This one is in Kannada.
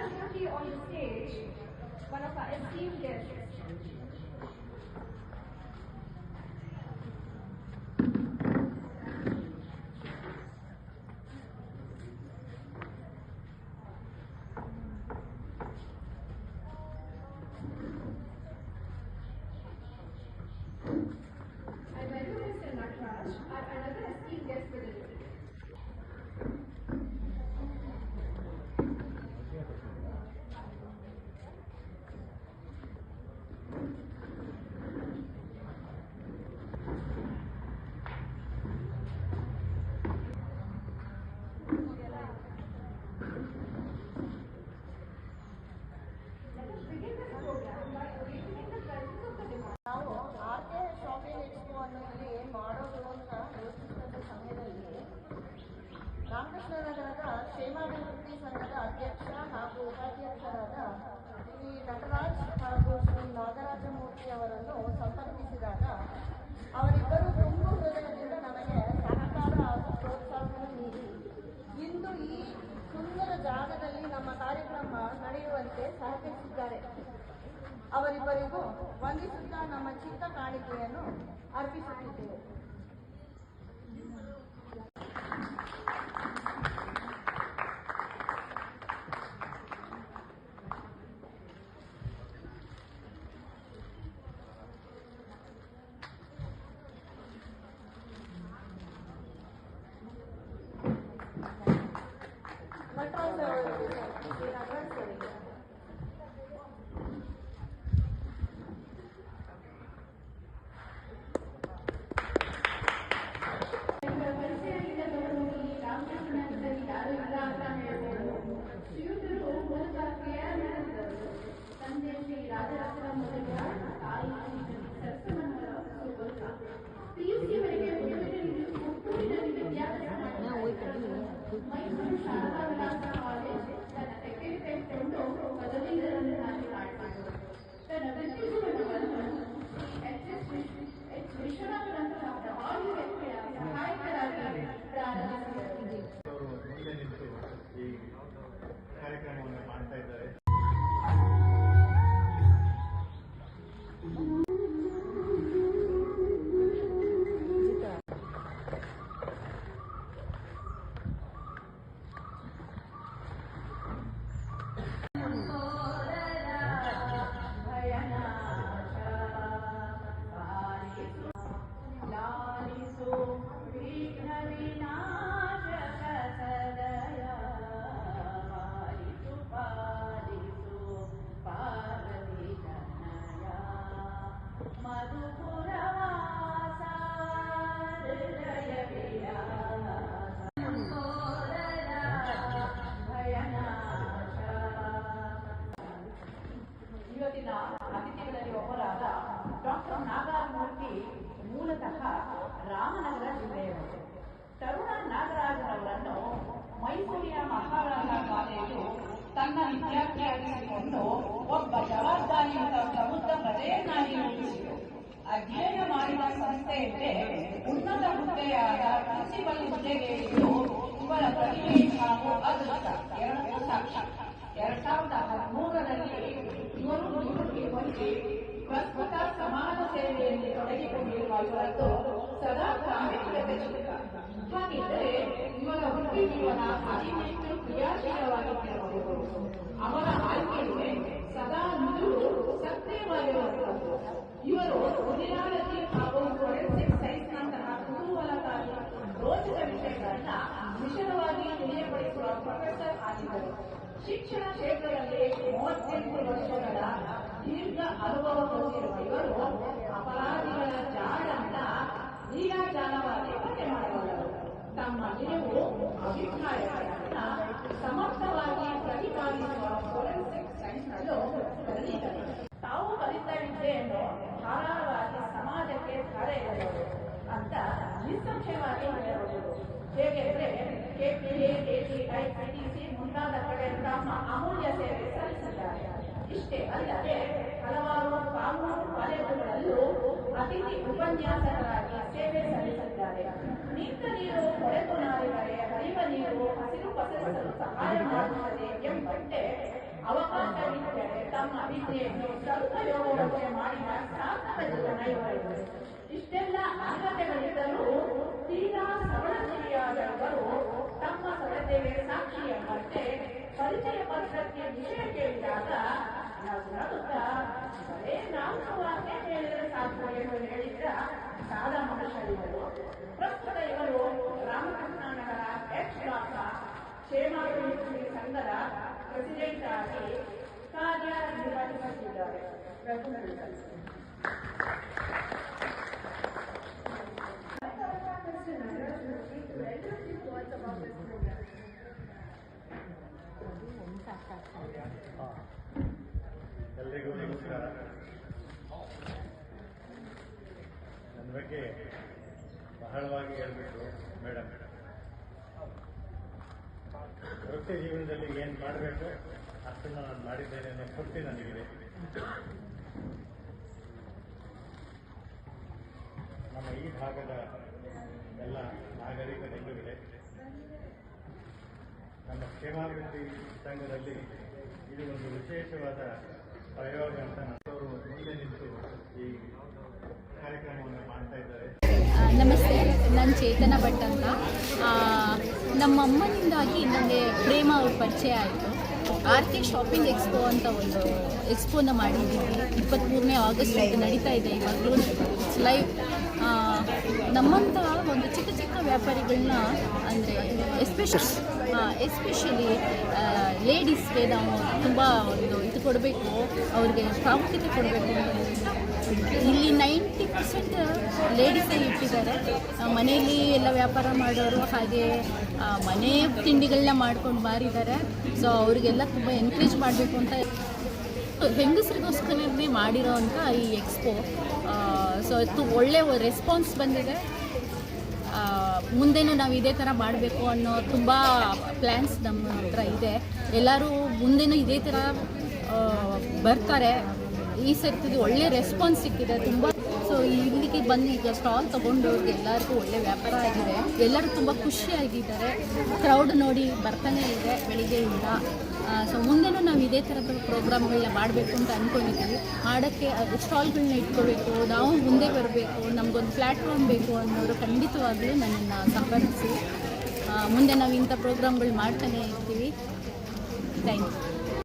have here on the stage one of our esteemed guests. I welcome Mr. Nataraj, another esteemed guest for the day. ನಾವು ಆರ್ಕೆ ಶಾಪಿಂಗ್ ಎಕ್ಸ್ಪೋ ಅನ್ನೋದಲ್ಲಿ ಮಾಡೋದು ಅಂತ ಯೋಚಿಸಿದ ಸಮಯದಲ್ಲಿ ರಾಮಕೃಷ್ಣ ನಗರದ ಕ್ಷೇಮಾಭಿವೃದ್ಧಿ ಸಂಘದ ಅಧ್ಯಕ್ಷ ಹಾಗೂ ಉಪಾಧ್ಯಕ್ಷರಾದ ಶ್ರೀ ನಟರಾಜ್ ಹಾಗೂ ಶ್ರೀ ನಾಗರಾಜಮೂರ್ತಿ ಅವರನ್ನು ಸಂಪರ್ಕಿಸಿದಾಗ ಅವರಿಬ್ಬರು ತುಂಬ ಹೃದಯದಿಂದ ನಮಗೆ ಸಹಕಾರ ಹಾಗೂ ಪ್ರೋತ್ಸಾಹವನ್ನು ನೀಡಿ ಇಂದು ಈ ಸುಂದರ ಜಾಗದಲ್ಲಿ ನಮ್ಮ ಕಾರ್ಯಕ್ರಮ ನಡೆಯುವಂತೆ ಸಹಕರಿಸಿದ್ದಾರೆ. ಅವರಿಬ್ಬರಿಗೂ ವಂದಿಸುತ್ತಾ ನಮ್ಮ ಚಿಕ್ಕ ಕಾಣಿಕೆಯನ್ನು ಅರ್ಪಿಸುತ್ತಿದ್ದೇವೆ. ಮೈಸೂರು ಶಾರದಾ ವಿಲಾಸ ಕಾಲೇಜ್ ತನ್ನ ತೆಕ್ಕೆಕೊಂಡು ಪದವೀಧರನ್ನು ಮಾಡಿಕೊಂಡಿತು. ತನ್ನ ವೃತ್ತಿಜೀವನವನ್ನು ಎಚ್ ವಿಶ್ವನಾಥನಂತಹ ಪ್ರಭಾವಿ ವ್ಯಕ್ತಿಯ ಸಹಾಯಕರಾಗಿ ಪ್ರಾರಂಭಿಸಿದರು. ಮುಂದೆ ನಿಂತು ಈ ಕಾರ್ಯಕ್ರಮವನ್ನು ಮಾಡ್ತಾ ಇದ್ದಾರೆ. ಇವತ್ತಿನ ಅತಿಥಿಗಳಲ್ಲಿ ಒಬ್ಬರಾದ ಡಾಕ್ಟರ್ ನಾಗರಾಜಮೂರ್ತಿ ಮೂಲತಃ ರಾಮನಗರ ಜಿಲ್ಲೆಯವರು. ತರುಣ ನಾಗರಾಜರವರನ್ನು ಮೈಸೂರಿನ ಮಹಾರಾಜ ಕಾಲೇಜು ತನ್ನ ವಿದ್ಯಾರ್ಥಿಯಾಗಿಸಿಕೊಂಡು ಒಬ್ಬ ಜವಾಬ್ದಾರಿಯುತ ಪ್ರಬುದ್ಧ ಪ್ರಜೆಯನ್ನಾಗಿ ರೂಪಿಸಿತು. ಅಧ್ಯಯನ ಮಾಡಿದ ಸಂಸ್ಥೆಯಲ್ಲೇ ಉನ್ನತ ಹುದ್ದೆಯಾದ ಪ್ರಿನ್ಸಿಪಲ್ ಹುದ್ದೆಗೇರಿದ್ದು ಇವರ ಪ್ರತಿಭೆ ಹಾಗೂ ಅದೃಷ್ಟ ಎರಡೂ ಸಾಕ್ಷಿ. 2013ರಲ್ಲಿ ಇವರು ನಿವೃತ್ತಿ ಹೊಂದಿ ಪ್ರಸ್ತುತ ಸಮಾಜ ಸೇವೆಯಲ್ಲಿ ತೊಡಗಿಕೊಂಡಿರುವ ಇವರದ್ದು ಸದಾ ಕಾರ್ಯಕರ್ತೆ ಚಿತ್ರ. ಹಾಗಿದ್ದರೆ ಇವರ ವೃತ್ತಿ ಜೀವನ ಅತಿಹೆಚ್ಚು ಕ್ರಿಯಾಶೀಲವಾಗಿರಬಹುದು. ಅವರ ಆಯ್ಕೆಗೆ ಸದಾ ನುಡಿದು ಸಕ್ರಿಯವಾಗಿರುವಂತದ್ದು. ಇವರು ಫಿಸಿಯಾಲಜಿ ಹಾಗೂ ಫೋರೆನ್ಸಿಕ್ ಸೈನ್ಸ್ ನಂತಹ ಕುತೂಹಲಕಾರಿ ರೋಚಕ ವಿಷಯಗಳನ್ನ ವಿಶದವಾಗಿ ತಿಳಿಯಪಡಿಸುವ ಪ್ರೊಫೆಸರ್ ಆಗಿದ್ದರು. ಶಿಕ್ಷಣ ಕ್ಷೇತ್ರದಲ್ಲಿ 38 ವರ್ಷಗಳ ದೀರ್ಘ ಅನುಭವ ಹೊಂದಿರುವ ಇವರು ಅಪರಾಧಿಗಳ ಜಾಡನ್ನ ಲೀಲಾಜಾಲವಾಗಿ ಪತ್ತೆ ಮಾಡಬಲ್ಲರು. ತಮ್ಮ ನಿಲುವು ಅಭಿಪ್ರಾಯಗಳನ್ನ ಸಮರ್ಥವಾಗಿ ಪ್ರತಿಪಾದಿಸುವ ಫೋರೆನ್ಸಿಕ್ ಸೈನ್ಸ್ನಲ್ಲೂ ಕಲಿತಿದ್ದರು. ತಾವು ಕಲಿತ ವಿದ್ಯೆಯನ್ನು ಧಾರಾಳವಾಗಿ ಸಮಾಜಕ್ಕೆ ಧಾರೆ ಎಳೆದರು ಅಂತ ನಿಸ್ಸಂಶಯವಾಗಿ ಹೇಳಬಹುದು. ಹೇಗೆಂದ್ರೆ ಕೆಪಿಎ, ಕೆಸಿಐ, ಪಿಟಿಸಿ ಮುಂತಾದ ಕಡೆ ತಮ್ಮ ಅಮೂಲ್ಯ ಸೇವೆ ಸಲ್ಲಿಸಿದ್ದಾರೆ. ಇಷ್ಟೇ ಅಲ್ಲದೆ ಹಲವಾರು ಕಾನೂನು ಕಾಲೇಜುಗಳಲ್ಲೂ ಅತಿಥಿ ಉಪನ್ಯಾಸಕರಾಗಿ ಸೇವೆ ಸಲ್ಲಿಸಿದ್ದಾರೆ. ನಿಂತ ನೀರು ಹೊಳೆತು ನಾರಿದರೆ ಹರಿವ ನೀರು ಹಸಿರು ಪಸರಿಸಲು ಸಹಾಯ ಮಾಡುತ್ತದೆ ಎಂಬಂತೆ ವಿದ್ಯೆಯನ್ನು ಸದುಪಯೋಗಕ್ಕೆ ಮಾಡಿದ ಸಾರ್ಥಕ ಜನ ಇವರು. ಇಷ್ಟೆಲ್ಲ ಅರ್ಹತೆಗಳಿದ್ದರೂ ತೀರಾ ಸರಳತೆಯಾದ ಇವರು ತಮ್ಮ ಸರಳತೆಗೆ ಸಾಕ್ಷಿಯಾದಂತೆ ಪರಿಚಯ ಪತ್ರಕ್ಕೆ ವಿಷಯ ಕೇಳಿದಾಗ ನಗುತ್ತಾ ಬರೇ 4 ವಾಕ್ಯ ಹೇಳಿದರೆ ಸಾಕು ಎಂದು ಹೇಳಿದ ಸಾದಾ ಮನುಷ್ಯರಿವರು. ಪ್ರಸ್ತುತ ಇವರು ರಾಮಕೃಷ್ಣನಗರ ಎಚ್ ಬ್ಲಾಕ್ ಕ್ಷೇಮಾಭಿವೃದ್ಧಿ ಸಂಘದ ಪ್ರೆಸಿಡೆಂಟ್ ಆಗಿ ಕಾರ್ಯನಿರ್ವಹಿಸುತ್ತಿದ್ದಾರೆ. ಎಲ್ರಿಗೂ ನಮಸ್ಕಾರ. ನನ್ನ ಬಗ್ಗೆ ಬಹಳವಾಗಿ ಹೇಳ್ಬಿಟ್ಟು ಮೇಡಮ್, ವೃತ್ತಿ ಜೀವನದಲ್ಲಿ ಏನು ಮಾಡಬೇಕು ಅಷ್ಟನ್ನು ನಾನು ಮಾಡಿದ್ದೇನೆ ಅನ್ನೋ ತೃಪ್ತಿ ನನಗಿದೆ. ನಮ್ಮ ಈ ಭಾಗದ ಎಲ್ಲ ನಾಗರಿಕರೆಲ್ಲರಿಗಿದೆ. ನಮ್ಮ ಕ್ಷೇಮಾಭಿವೃದ್ಧಿ ಸಂಘದಲ್ಲಿ ಇದು ಒಂದು ವಿಶೇಷವಾದ ಪ್ರಯೋಗ ಅಂತ ಅವರು ಮುಂದೆ ನಿಂತು ಈ ಕಾರ್ಯಕ್ರಮವನ್ನು ಮಾಡ್ತಾ ಇದ್ದಾರೆ. ನಮಸ್ತೆ, ನಾನು ಚೇತನ ಭಟ್ ಅಂತ. ನಮ್ಮ ಅಮ್ಮನಿಂದಾಗಿ ನನಗೆ ಪ್ರೇಮ ಅವ್ರ ಪರಿಚಯ ಆಯಿತು. RK ಶಾಪಿಂಗ್ ಎಕ್ಸ್ಪೋ ಅಂತ ಒಂದು ಎಕ್ಸ್ಪೋನ ಮಾಡಿದ್ದೀವಿ. 23ನೇ ಆಗಸ್ಟ್ ನಡೀತಾ ಇದೆ ಇವಾಗಲೂ ಲೈವ್. ನಮ್ಮಂಥ ಒಂದು ಚಿಕ್ಕ ಚಿಕ್ಕ ವ್ಯಾಪಾರಿಗಳನ್ನ ಅಂದರೆ ಎಸ್ಪೆಷಲಿ ಲೇಡೀಸ್ಗೆ ನಾವು ತುಂಬ ಒಂದು ಇದು ಕೊಡಬೇಕು, ಅವ್ರಿಗೆ ಪ್ರಾಮುಖ್ಯತೆ ಕೊಡಬೇಕು ಅಂತ ಇಲ್ಲಿ 90% ಲೇಡೀಸೇ ಇಟ್ಟಿದ್ದಾರೆ. ಮನೆಯಲ್ಲಿ ಎಲ್ಲ ವ್ಯಾಪಾರ ಮಾಡೋರು, ಹಾಗೆ ಮನೆ ತಿಂಡಿಗಳನ್ನ ಮಾಡ್ಕೊಂಡು ಮಾರಿದ್ದಾರೆ. ಸೊ ಅವರಿಗೆಲ್ಲ ತುಂಬ ಎನ್ಕರೇಜ್ ಮಾಡಬೇಕು ಅಂತ ಹೆಂಗಸರಿಗೋಸ್ಕರನೇ ಮಾಡಿರೋ ಅಂಥ ಈ ಎಕ್ಸ್ಪೋ. ಸೊ ಒಳ್ಳೆಯ ರೆಸ್ಪಾನ್ಸ್ ಬಂದಿದೆ. ಮುಂದೆನೂ ನಾವು ಇದೇ ಥರ ಮಾಡಬೇಕು ಅನ್ನೋ ತುಂಬ ಪ್ಲ್ಯಾನ್ಸ್ ನಮ್ಮ ಹತ್ರ ಇದೆ. ಎಲ್ಲರೂ ಮುಂದೆನೂ ಇದೇ ಥರ ಬರ್ತಾರೆ. ಈ ಸರ್ತಿದು ಒಳ್ಳೆ ರೆಸ್ಪಾನ್ಸ್ ಸಿಕ್ಕಿದೆ ತುಂಬ. ಸೊ ಇಲ್ಲಿಗೆ ಬಂದು ಈಗ ಸ್ಟಾಲ್ ತೊಗೊಂಡವ್ರಿಗೆ ಎಲ್ಲರಿಗೂ ಒಳ್ಳೆ ವ್ಯಾಪಾರ ಆಗಿದೆ. ಎಲ್ಲರೂ ತುಂಬ ಖುಷಿಯಾಗಿದ್ದಾರೆ. ಕ್ರೌಡ್ ನೋಡಿ ಬರ್ತಾನೆ ಇದೆ ಬೆಳಿಗ್ಗೆಯಿಂದ. ಸೊ ಮುಂದೆನೂ ನಾವು ಇದೇ ಥರದ ಪ್ರೋಗ್ರಾಮ್ಗಳನ್ನ ಮಾಡಬೇಕು ಅಂತ ಅಂದ್ಕೊಂಡಿದ್ದೀವಿ. ಮಾಡೋಕ್ಕೆ ಸ್ಟಾಲ್ಗಳನ್ನ ಇಟ್ಕೋಬೇಕು, ನಾವು ಮುಂದೆ ಬರಬೇಕು, ನಮಗೊಂದು ಪ್ಲ್ಯಾಟ್ಫಾರ್ಮ್ ಬೇಕು ಅನ್ನೋರು ಖಂಡಿತವಾಗ್ಲೂ ನನ್ನನ್ನು ಸಂಪರ್ಕಿಸಿ. ಮುಂದೆ ನಾವು ಇಂಥ ಪ್ರೋಗ್ರಾಮ್ಗಳು ಮಾಡ್ತಾನೆ ಇರ್ತೀವಿ. Thank you.